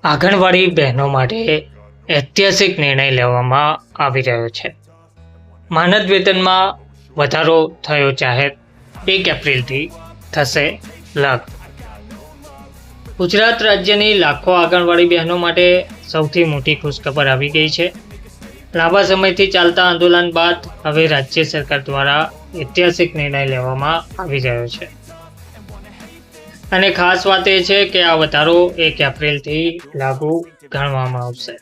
આંગણવાડી બહેનો માટે ઐતિહાસિક નિર્ણય લેવામાં આવી રહ્યો છે. માનદ વેતનમાં વધારો થયો જાહેર, 1 એપ્રિલથી થશે લાગુ. ગુજરાત રાજ્યની લાખો આંગણવાડી બહેનો માટે સૌથી મોટી ખુશખબર આવી ગઈ છે. લાંબા સમયથી ચાલતા આંદોલન બાદ હવે રાજ્ય સરકાર દ્વારા ઐતિહાસિક નિર્ણય લેવામાં આવી રહ્યો છે. અને ખાસ વાત એ છે કે આ વધારો 1 એપ્રિલથી લાગુ ગણવામાં આવશે.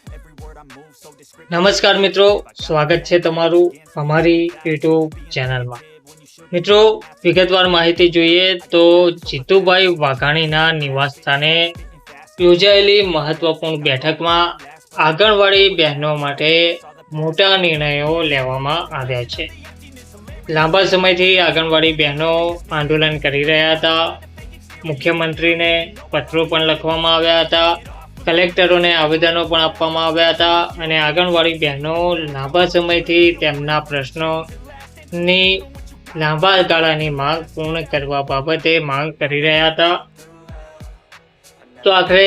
નમસ્કાર મિત્રો, સ્વાગત છે તમારું અમારી યુટ્યુબ ચેનલમાં. મિત્રો, વિગતવાર માહિતી જોઈએ તો જીતુભાઈ વાઘાણીના નિવાસસ્થાને યોજાયેલી મહત્વપૂર્ણ બેઠકમાં આંગણવાડી બહેનો માટે મોટા નિર્ણયો લેવામાં આવ્યા છે. લાંબા સમયથી આંગણવાડી બહેનો આંદોલન કરી રહ્યા હતા. મુખ્યમંત્રીને પત્રો પણ લખવામાં આવ્યા હતા, કલેક્ટરોને આવેદનો પણ આપવામાં આવ્યા હતા અને આંગણવાડી બહેનો લાંબા સમયથી તેમના પ્રશ્નોની લાંબા ગાળાની માંગ પૂર્ણ કરવા બાબતે માંગ કરી રહ્યા હતા. તો આખરે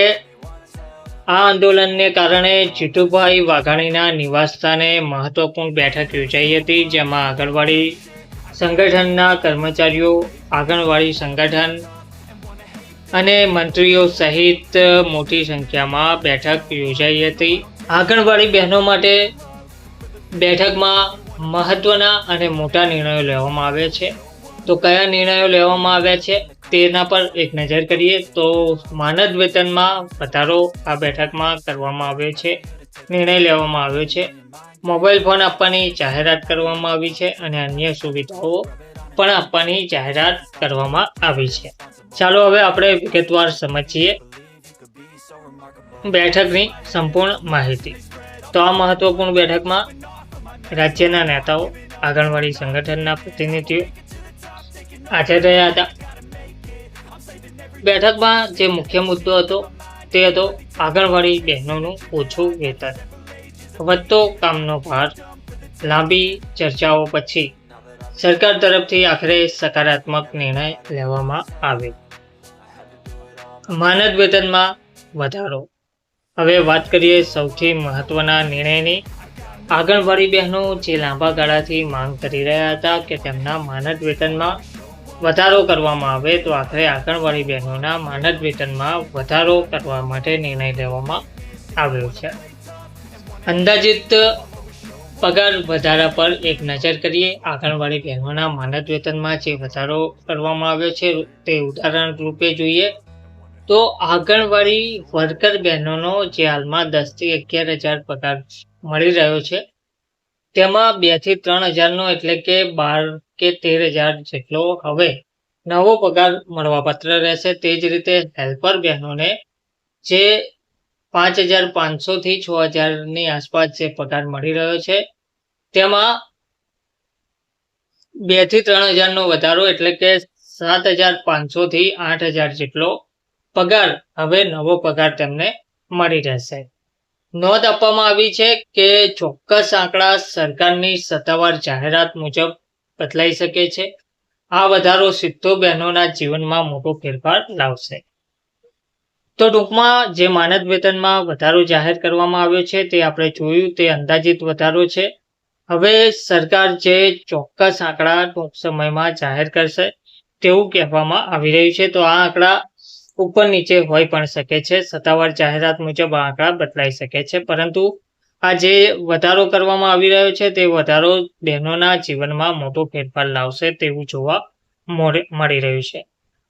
આ આંદોલનને કારણે જીતુભાઈ વાઘાણીના નિવાસસ્થાને મહત્વપૂર્ણ બેઠક યોજાઈ હતી, જેમાં આંગણવાડી સંગઠનના કર્મચારીઓ, આંગણવાડી સંગઠન અને મંત્રીઓ સહિત મોટી સંખ્યામાં બેઠક યોજાઈ હતી. આંગણવાડી બહેનો માટે બેઠકમાં મહત્વના અને મોટા નિર્ણયો લેવામાં આવ્યા છે. તો કયા નિર્ણયો લેવામાં આવ્યા છે તેના પર એક નજર કરીએ તો માનદ વેતનમાં વધારો આ બેઠકમાં કરવામાં આવ્યો છે, નિર્ણય લેવામાં આવ્યો છે. મોબાઈલ ફોન આપવાની જાહેરાત કરવામાં આવી છે અને અન્ય સુવિધાઓ પણ આપવાની જાહેરાત કરવામાં આવી છે. ચાલો હવે આપણે વિગતવાર સમજીએ બેઠકની સંપૂર્ણ માહિતી. તો આ મહત્વપૂર્ણ બેઠકમાં રાજ્યના નેતાઓ, આંગણવાડી સંગઠનના પ્રતિનિધિઓ હાજર રહ્યા હતા. બેઠકમાં જે મુખ્ય મુદ્દો હતો તે હતો આંગણવાડી બહેનોનું ઓછું વેતન, વધતો કામનો ભાર. લાંબી ચર્ચાઓ પછી સરકાર તરફથી આખરે સકારાત્મક નિર્ણય લેવામાં આવ્યો. માનદ વેતનમાં વધારો. હવે વાત કરીએ સૌથી મહત્વના નિર્ણયની. આંગણવાડી બહેનો જે લાંબા ગાળાથી માંગ કરી રહ્યા હતા કે તેમના માનદ વેતનમાં વધારો કરવામાં આવે, તો આખરે આંગણવાડી બહેનોના માનદ વેતનમાં વધારો કરવા માટે નિર્ણય લેવામાં આવ્યો છે. અંદાજિત પગાર વધારા પર એક નજર કરીએ. આંગણવાડી બહેનોના માનદ વેતનમાં જે વધારો કરવામાં આવ્યો છે તે ઉદાહરણ રૂપે જોઈએ તો આંગણવાડી વર્કર બહેનોનો જે હાલમાં 10 થી 11,000 પગાર મળી રહ્યો છે, તેમાં 2 થી 3,000નો એટલે કે 12 કે 13,000 જેટલો હવે નવો પગાર મળવાપાત્ર રહેશે. તે જ રીતે હેલ્પર બહેનોને જે 5,500 થી 6,000ની આસપાસ જે પગાર મળી રહ્યો છે, તેમાં 2 થી 3,000નો વધારો એટલે કે 7,500 થી 8,000 જેટલો પગાર હવે નવો પગાર તેમને મળી રહેશે. નોંધ આપવામાં આવી છે કે ચોક્કસ આંકડા સરકારની સત્તાવાર જાહેરાત મુજબ બદલાઈ શકે છે. આ વધારો સીધો બહેનોના જીવનમાં મોટો ફેરફાર લાવશે. તો ટૂંકમાં જે માનદ વેતનમાં વધારો જાહેર કરવામાં આવ્યો છે તે આપણે જોયું, તે અંદાજિત વધારો છે. હવે સરકાર જે ચોક્કસ આંકડા ટૂંક સમયમાં જાહેર કરશે તેવું કહેવામાં આવી રહ્યું છે. તો આ આંકડા ઉપર નીચે હોઈ પણ શકે છે. સત્તાવાર જાહેરાત મુજબ આ આંકડા બદલાઈ શકે છે, પરંતુ આ જે વધારો કરવામાં આવી રહ્યો છે તે વધારો બહેનોના જીવનમાં મોટો ફેરફાર લાવશે તેવું જોવા મળી રહ્યું છે.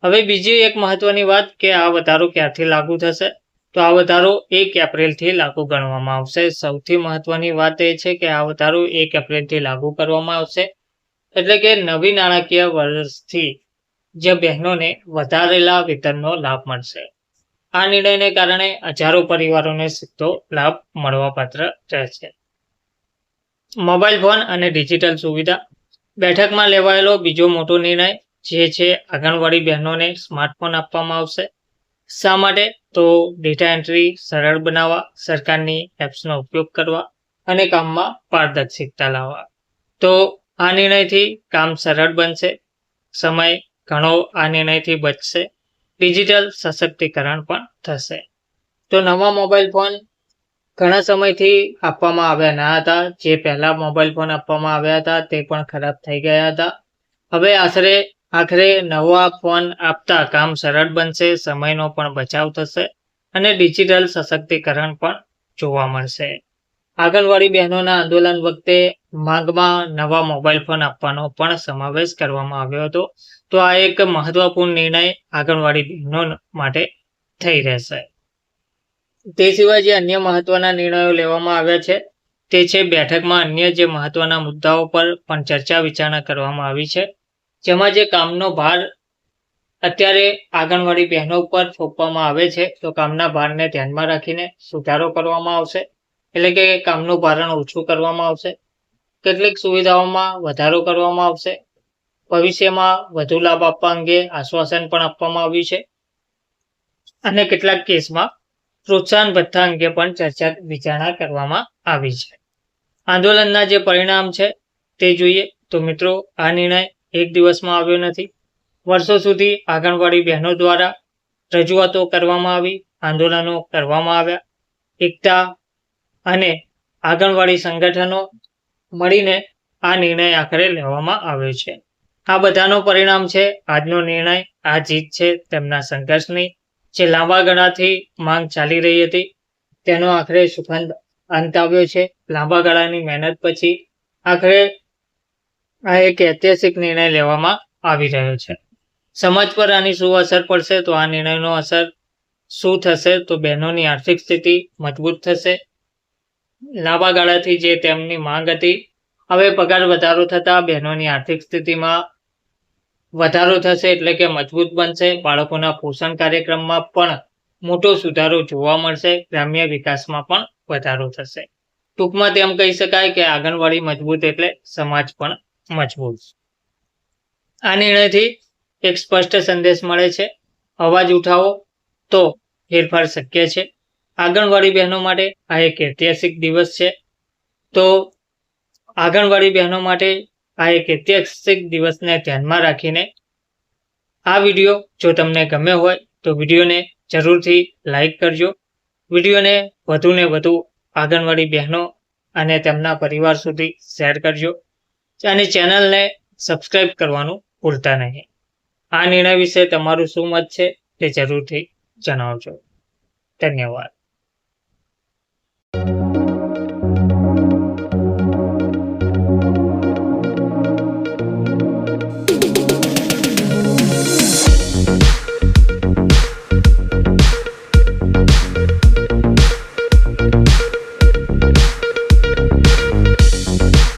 હવે બીજી એક મહત્વની વાત કે આ વધારો ક્યારથી લાગુ થશે, તો આ વધારો 1 એપ્રિલથી લાગુ ગણવામાં આવશે. સૌથી મહત્વની વાત એ છે કે આ વધારો 1 એપ્રિલથી લાગુ કરવામાં આવશે, એટલે કે નવી નાણાકીય વર્ષથી જે બહેનોને વધારેલા વેતનનો લાભ મળશે. આ નિર્ણયને કારણે હજારો પરિવારોને સીધો લાભ મળવાપાત્ર રહેશે. મોબાઈલ ફોન અને ડિજિટલ સુવિધા. બેઠકમાં લેવાયેલો બીજો મોટો નિર્ણય જે છે આંગણવાડી બહેનોને સ્માર્ટફોન આપવામાં આવશે. શા માટે? તો ડેટા એન્ટ્રી સરળ બનાવવા, સરકારની એપ્સનો ઉપયોગ કરવા અને કામમાં પારદર્શિકતા લાવવા. તો આ નિર્ણયથી કામ સરળ બનશે, સમય ઘણો આ નિર્ણયથી બચશે, ડિજિટલ સશક્તિકરણ પણ થશે. તો નવા મોબાઈલ ફોન ઘણા સમયથી આપવામાં આવ્યા ન હતા. જે પહેલા મોબાઈલ ફોન આપવામાં આવ્યા હતા તે પણ ખરાબ થઈ ગયા હતા. હવે આખરે નવા ફોન આપતા કામ સરળ બનશે, સમયનો પણ બચાવ થશે અને ડિજિટલ સશક્તિકરણ પણ જોવા મળશે. આંગણવાડી બહેનોના આંદોલન વખતે માંગમાં નવા મોબાઈલ ફોન આપવાનો પણ સમાવેશ કરવામાં આવ્યો હતો. તો આ એક મહત્વપૂર્ણ નિર્ણય આંગણવાડી બહેનો માટે થઈ રહેશે. તે સિવાય જે અન્ય મહત્વના નિર્ણયો લેવામાં આવ્યા છે તે છે બેઠકમાં અન્ય જે મહત્વના મુદ્દાઓ પર પણ ચર્ચા વિચારણા કરવામાં આવી છે. જેમાં જે કામનો ભાર અત્યારે આંગણવાડી બહેનો પર થોપવામાં આવે છે તો કામના ભારને ધ્યાનમાં રાખીને સુધારો કરવામાં આવશે. એટલે કે કામનું ભારણ ઓછું કરવામાં આવશે. કેટલીક સુવિધાઓમાં વધારો કરવામાં આવશે. ભવિષ્યમાં વધુ લાભ આપવા અંગે આશ્વાસન પણ આપવામાં આવ્યું છે અને કેટલાક કેસમાં પ્રોત્સાહન ભથ્થા અંગે પણ ચર્ચા વિચારણા કરવામાં આવી છે. આંદોલનના જે પરિણામ છે તે જોઈએ તો મિત્રો, આ નિર્ણય એક દિવસમાં આવ્યો નથી. વર્ષો સુધી આંગણવાડી બહેનો દ્વારા રજૂઆતો કરવામાં આવી, આંદોલનો કરવામાં આવ્યા. એકતા અને આંગણવાડી સંગઠનો મળીને આ નિર્ણય આખરે લેવામાં આવ્યો છે. આ બધાનો પરિણામ છે આજનો નિર્ણય. આ જીત છે તેમના સંઘર્ષની. જે લાંબા ગાળાથી માંગ ચાલી રહી હતી તેનો આખરે સુખદ અંત આવ્યો છે. લાંબા ગાળાની મહેનત પછી આખરે આ એક ઐતિહાસિક નિર્ણય લેવામાં આવી રહ્યો છે. સમાજ પર આની શું અસર પડશે? તો આ નિર્ણયનો અસર શું થશે? તો બહેનોની આર્થિક સ્થિતિ મજબૂત થશે. લાંબા ગાળાથી જે તેમની માંગ હતી, હવે પગાર વધારો થતા બહેનોની આર્થિક સ્થિતિમાં વધારો થશે, એટલે કે મજબૂત બનશે. બાળકોના પોષણ કાર્યક્રમમાં પણ મોટો સુધારો જોવા મળશે. ગ્રામ્ય વિકાસમાં પણ વધારો થશે. ટૂંકમાં તેમ કહી શકાય કે આંગણવાડી મજબૂત એટલે સમાજ પણ મજબૂત. આ નિર્ણયથી એક સ્પષ્ટ સંદેશ મળે છે, અવાજ ઉઠાવો તો ફેરફાર શક્ય છે. આંગણવાડી બહેનો માટે આ એક ઐતિહાસિક દિવસ છે. તો આંગણવાડી બહેનો માટે આ એક ઐતિહાસિક દિવસને ધ્યાનમાં રાખીને આ વિડીયો જો તમને ગમ્યો હોય તો વિડીયોને જરૂરથી લાઈક કરજો. વિડીયોને વધુને વધુ આંગણવાડી બહેનો અને તેમના પરિવાર સુધી શેર કરજો અને ચેનલને સબસ્ક્રાઈબ કરવાનું ભૂલતા નહીં. આ નિર્ણય વિશે તમારું શું મત છે તે જરૂરથી જણાવજો. ધન્યવાદ.